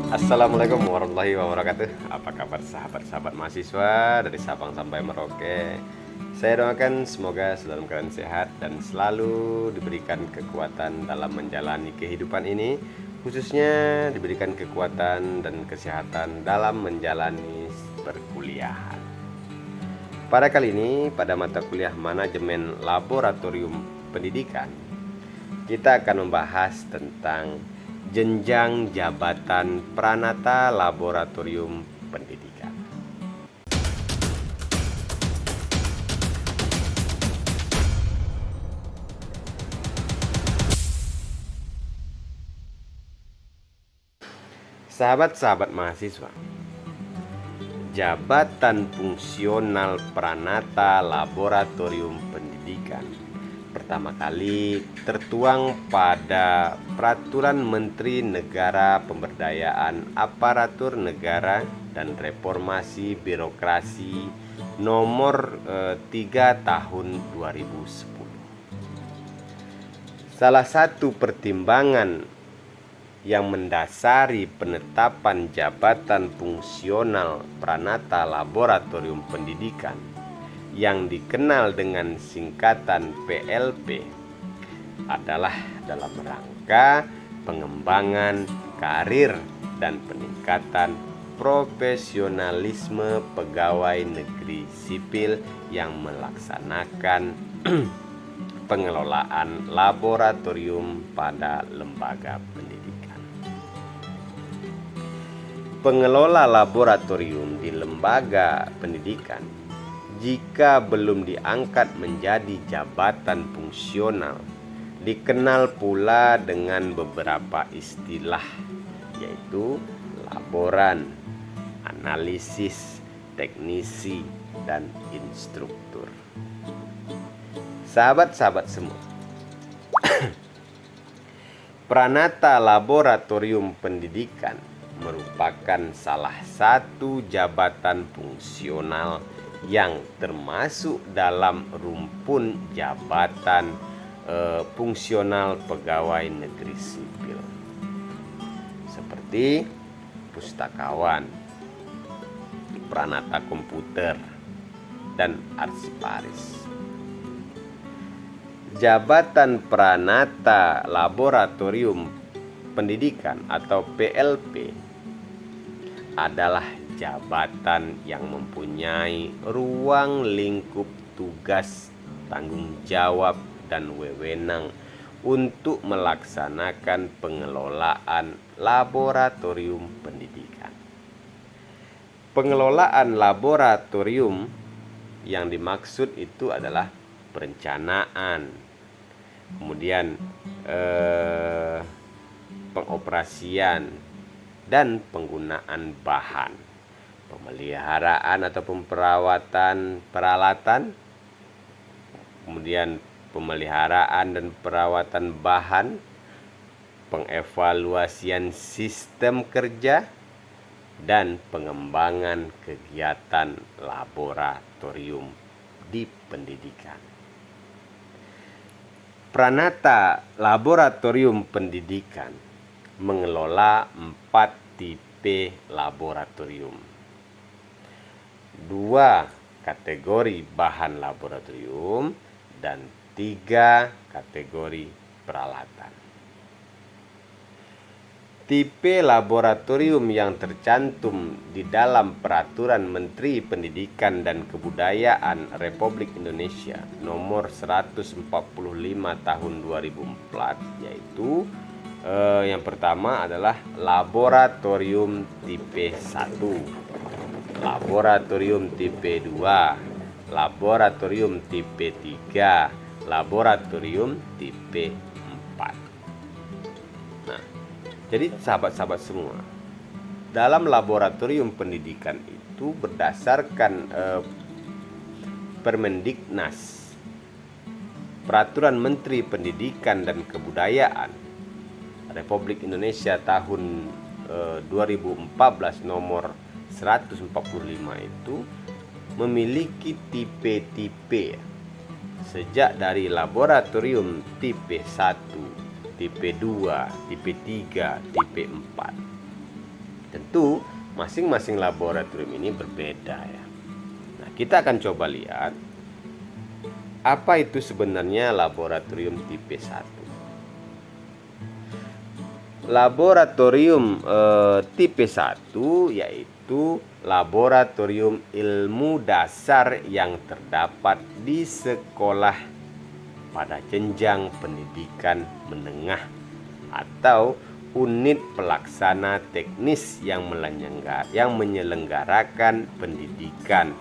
Assalamualaikum warahmatullahi wabarakatuh. Apa kabar sahabat-sahabat mahasiswa dari Sabang sampai Merauke? Saya doakan semoga selalu kalian sehat dan selalu diberikan kekuatan dalam menjalani kehidupan ini, khususnya diberikan kekuatan dan kesehatan dalam menjalani perkuliahan. Pada kali ini, pada mata kuliah manajemen laboratorium pendidikan, kita akan membahas tentang jenjang jabatan Pranata Laboratorium Pendidikan. Sahabat-sahabat mahasiswa, jabatan fungsional Pranata Laboratorium Pendidikan pertama kali tertuang pada Peraturan Menteri Negara Pemberdayaan Aparatur Negara dan Reformasi Birokrasi Nomor 3 Tahun 2010. Salah satu pertimbangan yang mendasari penetapan jabatan fungsional Pranata Laboratorium Pendidikan yang dikenal dengan singkatan PLP adalah dalam rangka pengembangan karir dan peningkatan profesionalisme pegawai negeri sipil yang melaksanakan pengelolaan laboratorium pada lembaga pendidikan. Pengelola laboratorium di lembaga pendidikan jika belum diangkat menjadi jabatan fungsional, dikenal pula dengan beberapa istilah, yaitu laboran, analisis, teknisi, dan instruktur. Sahabat-sahabat semua, Pranata Laboratorium Pendidikan merupakan salah satu jabatan fungsional yang termasuk dalam rumpun jabatan fungsional pegawai negeri sipil, seperti pustakawan, pranata komputer, dan arsiparis. Jabatan Pranata Laboratorium Pendidikan atau PLP adalah jabatan yang mempunyai ruang lingkup tugas, tanggung jawab, dan wewenang untuk melaksanakan pengelolaan laboratorium pendidikan. Pengelolaan laboratorium yang dimaksud itu adalah perencanaan, kemudian pengoperasian dan penggunaan bahan, pemeliharaan ataupun perawatan peralatan, kemudian pemeliharaan dan perawatan bahan, pengevaluasian sistem kerja, dan pengembangan kegiatan laboratorium di pendidikan. Pranata Laboratorium Pendidikan mengelola 4 tipe laboratorium, 2 kategori bahan laboratorium, dan 3 kategori peralatan. Tipe laboratorium yang tercantum di dalam Peraturan Menteri Pendidikan dan Kebudayaan Republik Indonesia Nomor 145 Tahun 2004 yaitu yang pertama adalah laboratorium tipe 1, laboratorium tipe 2, laboratorium tipe 3, laboratorium tipe 4. Nah, jadi sahabat-sahabat semua, dalam laboratorium pendidikan itu berdasarkan Permendiknas, Peraturan Menteri Pendidikan dan Kebudayaan Republik Indonesia tahun 2014 nomor 145 itu memiliki tipe-tipe sejak dari laboratorium tipe 1, tipe 2, tipe 3, tipe 4. Tentu masing-masing laboratorium ini berbeda ya. Nah, kita akan coba lihat apa itu sebenarnya laboratorium tipe 1. Laboratorium tipe 1 yaitu laboratorium ilmu dasar yang terdapat di sekolah pada jenjang pendidikan menengah atau unit pelaksana teknis yang menyelenggarakan pendidikan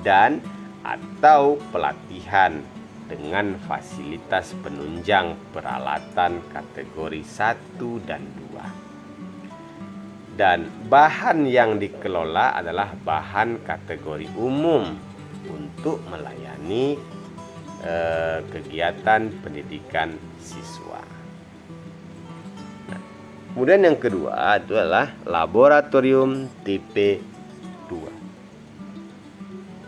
dan atau pelatihan dengan fasilitas penunjang peralatan kategori 1 dan 2. Dan bahan yang dikelola adalah bahan kategori umum untuk melayani kegiatan pendidikan siswa. Nah, kemudian yang kedua itu adalah laboratorium tipe 2.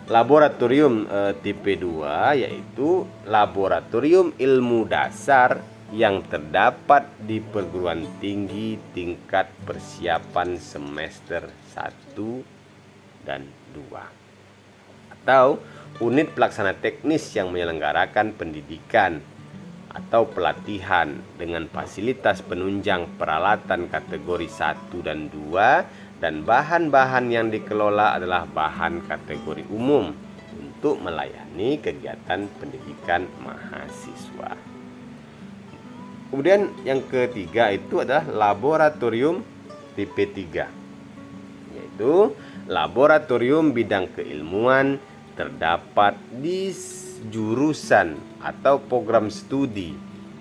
Laboratorium tipe 2 yaitu laboratorium ilmu dasar yang terdapat di perguruan tinggi tingkat persiapan semester 1 dan 2 atau unit pelaksana teknis yang menyelenggarakan pendidikan atau pelatihan dengan fasilitas penunjang peralatan kategori 1 dan 2 dan bahan-bahan yang dikelola adalah bahan kategori umum untuk melayani kegiatan pendidikan mahasiswa. Kemudian yang ketiga itu adalah laboratorium tipe 3, yaitu laboratorium bidang keilmuan terdapat di jurusan atau program studi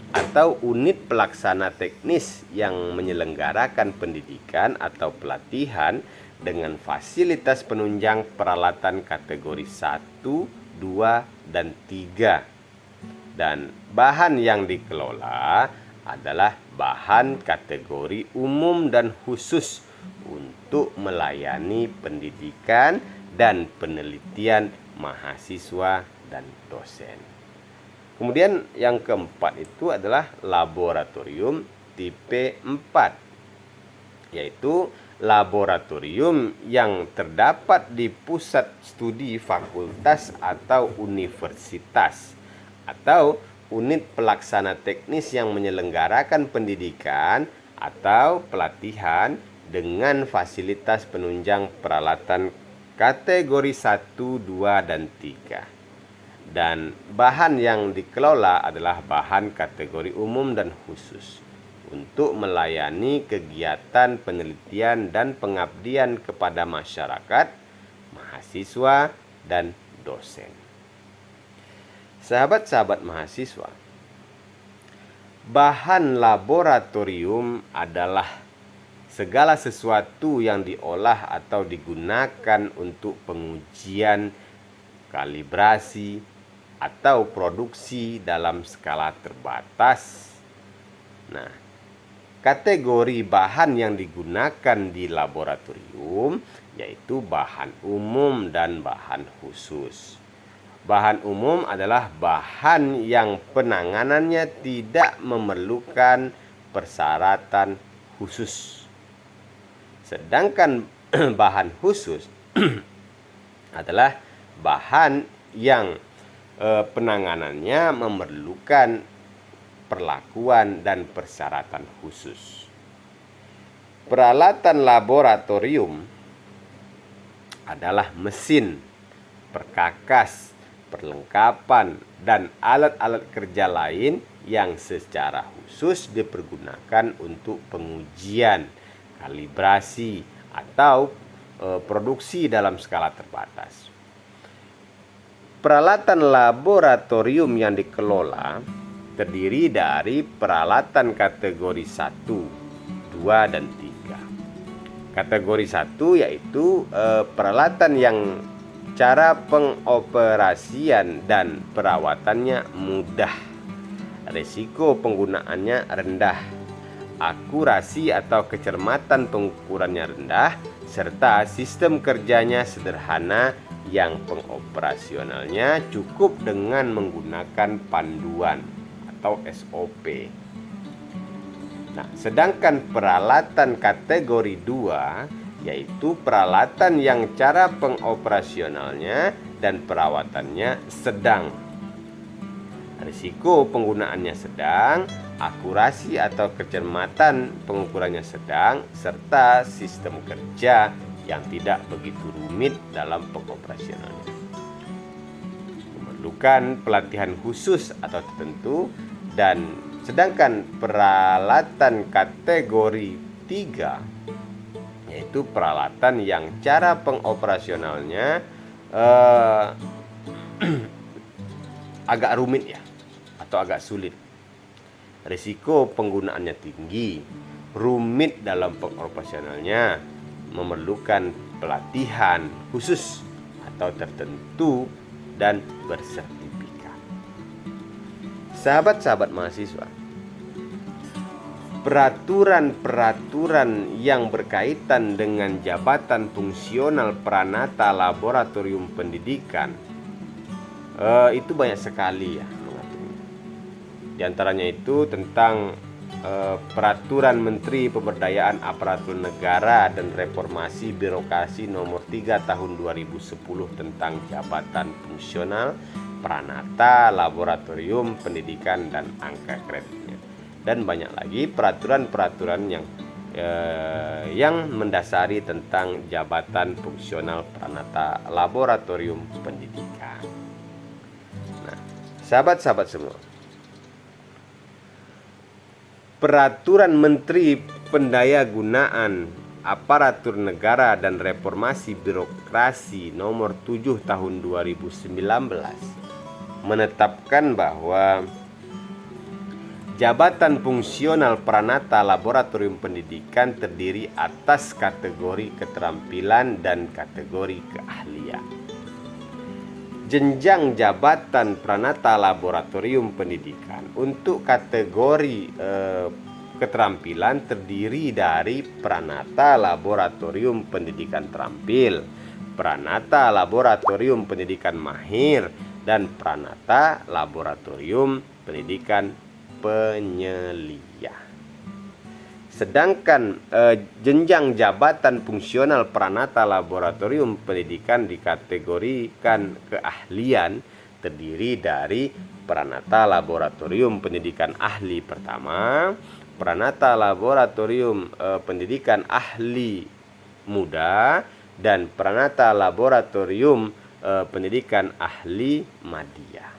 atau unit pelaksana teknis yang menyelenggarakan pendidikan atau pelatihan dengan fasilitas penunjang peralatan kategori 1, 2, dan 3. Dan bahan yang dikelola adalah bahan kategori umum dan khusus untuk melayani pendidikan dan penelitian mahasiswa dan dosen. Kemudian yang keempat itu adalah laboratorium tipe 4, yaitu laboratorium yang terdapat di pusat studi fakultas atau universitas atau unit pelaksana teknis yang menyelenggarakan pendidikan atau pelatihan dengan fasilitas penunjang peralatan kategori 1, 2, dan 3. Dan bahan yang dikelola adalah bahan kategori umum dan khusus untuk melayani kegiatan penelitian dan pengabdian kepada masyarakat, mahasiswa, dan dosen. Sahabat-sahabat mahasiswa, bahan laboratorium adalah segala sesuatu yang diolah atau digunakan untuk pengujian, kalibrasi, atau produksi dalam skala terbatas. Nah, kategori bahan yang digunakan di laboratorium yaitu bahan umum dan bahan khusus. Bahan umum adalah bahan yang penanganannya tidak memerlukan persyaratan khusus. Sedangkan bahan khusus adalah bahan yang penanganannya memerlukan perlakuan dan persyaratan khusus. Peralatan laboratorium adalah mesin, perkakas, perlengkapan, dan alat-alat kerja lain yang secara khusus dipergunakan untuk pengujian, kalibrasi, atau produksi dalam skala terbatas. Peralatan laboratorium yang dikelola terdiri dari peralatan kategori 1, 2, dan 3. Kategori 1 yaitu peralatan yang cara pengoperasian dan perawatannya mudah, risiko penggunaannya rendah, akurasi atau kecermatan pengukurannya rendah, serta sistem kerjanya sederhana yang pengoperasionalnya cukup dengan menggunakan panduan atau SOP. Nah, sedangkan peralatan kategori 2 yaitu peralatan yang cara pengoperasionalnya dan perawatannya sedang. Risiko penggunaannya sedang, akurasi atau kecermatan pengukurannya sedang, serta sistem kerja yang tidak begitu rumit dalam pengoperasionalnya. Memerlukan pelatihan khusus atau tertentu, dan sedangkan peralatan kategori 3 yaitu peralatan yang cara pengoperasionalnya agak rumit ya, atau agak sulit. Risiko penggunaannya tinggi, rumit dalam pengoperasionalnya, memerlukan pelatihan khusus atau tertentu, dan bersertifikat. Sahabat-sahabat mahasiswa, peraturan-peraturan yang berkaitan dengan jabatan fungsional Pranata Laboratorium Pendidikan itu banyak sekali ya mengaturnya. Di antaranya itu tentang Peraturan Menteri Pemberdayaan Aparatur Negara dan Reformasi Birokrasi Nomor 3 Tahun 2010 tentang jabatan fungsional Pranata Laboratorium Pendidikan dan angka kreditnya. Dan banyak lagi peraturan-peraturan yang mendasari tentang jabatan fungsional Pranata Laboratorium Pendidikan. Nah, sahabat-sahabat semua, Peraturan Menteri Pendayagunaan Aparatur Negara dan Reformasi Birokrasi Nomor 7 Tahun 2019 menetapkan bahwa jabatan fungsional Pranata Laboratorium Pendidikan terdiri atas kategori keterampilan dan kategori keahlian. Jenjang jabatan Pranata Laboratorium Pendidikan untuk kategori keterampilan terdiri dari Pranata Laboratorium Pendidikan Terampil, Pranata Laboratorium Pendidikan Mahir, dan Pranata Laboratorium Pendidikan Penyelia. Sedangkan jenjang jabatan fungsional Pranata Laboratorium Pendidikan dikategorikan keahlian terdiri dari Pranata Laboratorium Pendidikan Ahli pertama, Pranata Laboratorium Pendidikan Ahli Muda, dan Pranata Laboratorium Pendidikan Ahli Madya.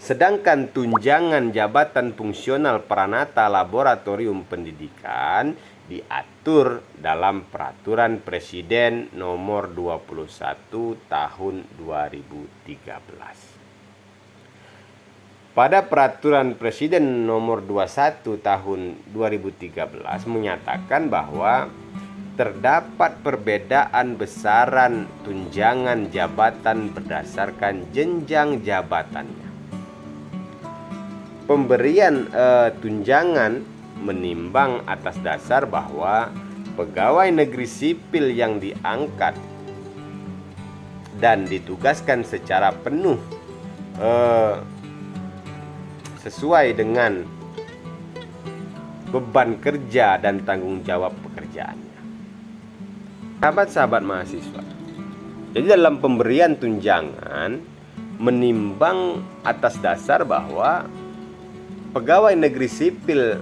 Sedangkan tunjangan jabatan fungsional Pranata Laboratorium Pendidikan diatur dalam Peraturan Presiden Nomor 21 Tahun 2013. Pada Peraturan Presiden Nomor 21 Tahun 2013 menyatakan bahwa terdapat perbedaan besaran tunjangan jabatan berdasarkan jenjang jabatannya. Pemberian tunjangan menimbang atas dasar bahwa pegawai negeri sipil yang diangkat dan ditugaskan secara penuh sesuai dengan beban kerja dan tanggung jawab pekerjaannya. Sahabat-sahabat mahasiswa, jadi dalam pemberian tunjangan menimbang atas dasar bahwa pegawai negeri sipil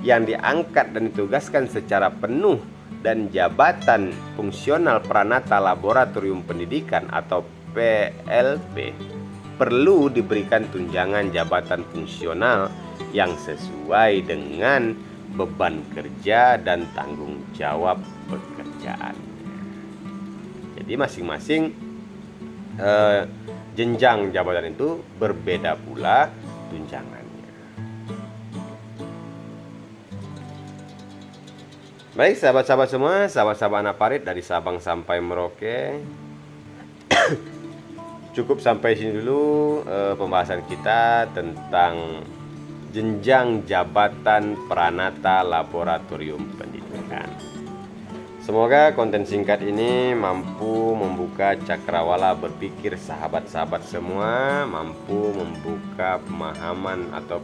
yang diangkat dan ditugaskan secara penuh dan jabatan fungsional Pranata Laboratorium Pendidikan atau PLP perlu diberikan tunjangan jabatan fungsional yang sesuai dengan beban kerja dan tanggung jawab pekerjaannya. Jadi masing-masing jenjang jabatan itu berbeda pula tunjangan. Baik sahabat-sahabat semua, sahabat-sahabat Anaparit dari Sabang sampai Merauke. Cukup sampai sini dulu pembahasan kita tentang jenjang jabatan Pranata Laboratorium Pendidikan. Semoga konten singkat ini mampu membuka cakrawala berpikir sahabat-sahabat semua, mampu membuka pemahaman atau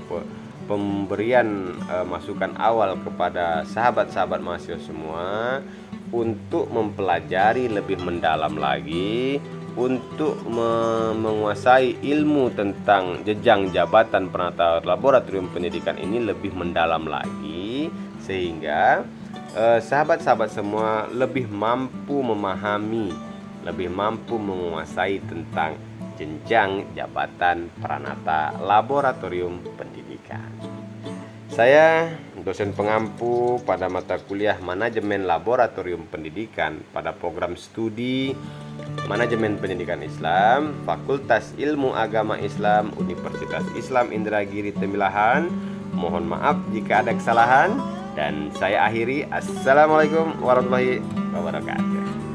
pemberian masukan awal kepada sahabat-sahabat mahasiswa semua untuk mempelajari lebih mendalam lagi, untuk menguasai ilmu tentang jenjang jabatan penata laboratorium pendidikan ini lebih mendalam lagi, sehingga sahabat-sahabat semua lebih mampu memahami, lebih mampu menguasai tentang jenjang jabatan Pranata Laboratorium Pendidikan. Saya dosen pengampu pada mata kuliah Manajemen Laboratorium Pendidikan pada program studi Manajemen Pendidikan Islam, Fakultas Ilmu Agama Islam, Universitas Islam Indragiri Temilahan. Mohon maaf jika ada kesalahan, dan saya akhiri. Assalamualaikum warahmatullahi wabarakatuh.